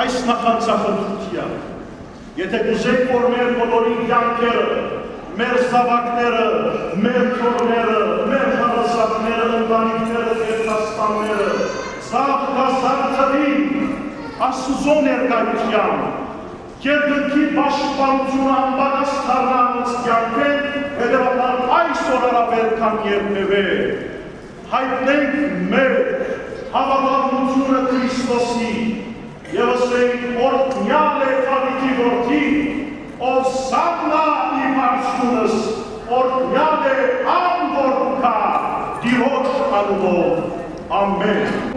այս նախանցախնդրության, եթե կուզենք, որ մեր բոլորի կյանքերը, մեր զավակները, մեր քորները, մեր հարազատները, ընտանիքները, երիտասարդները զարգացածին Աստծո ներկայությամբ, երկնքի պաշտպանությունը անպատասխան դառնալուց կյանքեն, հետևաբար այսօր առավել քան երբևէ հայտնենք մեր հավատարմությունը Քրիստոսի եւ ասենք օրհնյալ է Դավիթի որդի, ով սավնա իմ արցունս, օրհնյալ է ան որ կա Տիրոջ անունով, ամեն։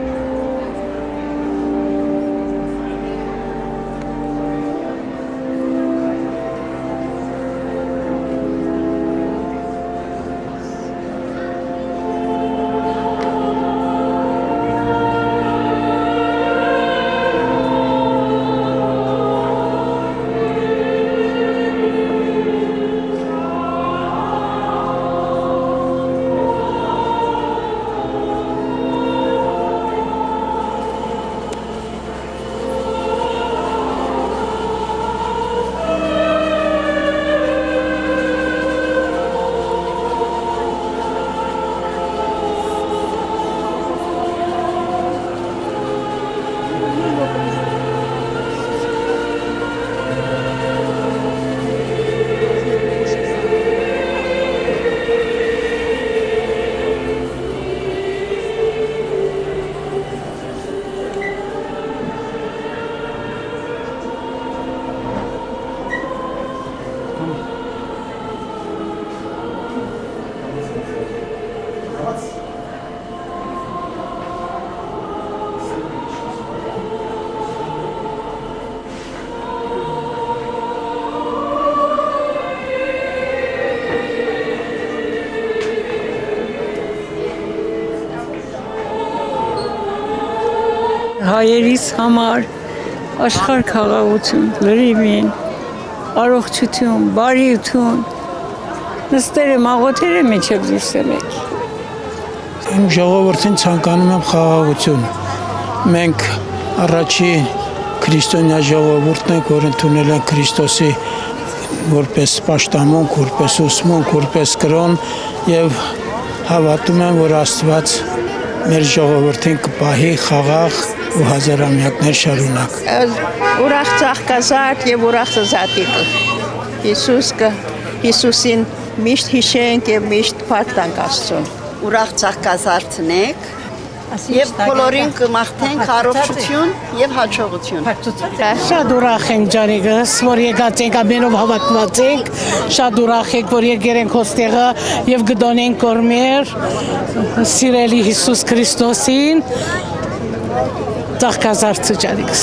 Հայերիս համար աշխարհ խաղաղություն, լրիվ, առողջություն, բարիություն, նստերը, մաղոթերը միջև դուրս եկեք։ Իմ ժողովրդին ցանկանում եմ խաղաղություն։ Մենք առաջին քրիստոնյա ժողովուրդն ենք, որ ընդունել են Քրիստոսի որպես պաշտամունք, որպես ուսմունք, որպես կրոն եւ հավատում եմ, որ Աստված մեր ժողովրդին կպահի խաղաղ ու հազարամյակներ շարունակ։ Ուրախ ծաղկազարդ եւ ուրախ զատիկ։ Հիսուսին միշտ հիշենք եւ միշտ փառք տանք Աստծուն։ Ուրախ ծաղկազարդնեք եւ բոլորին կմաղթենք առողջություն եւ հաջողություն։ Շատ ուրախ ենք ջանիկս, որ եկած ենք ամենով հավատված ենք, շատ ուրախ ենք, որ եկել ենք հոստեղը եւ գտոնենք կորմեր սիրելի Հիսուս Քրիստոսին ծաղկազարդը ջանիկս։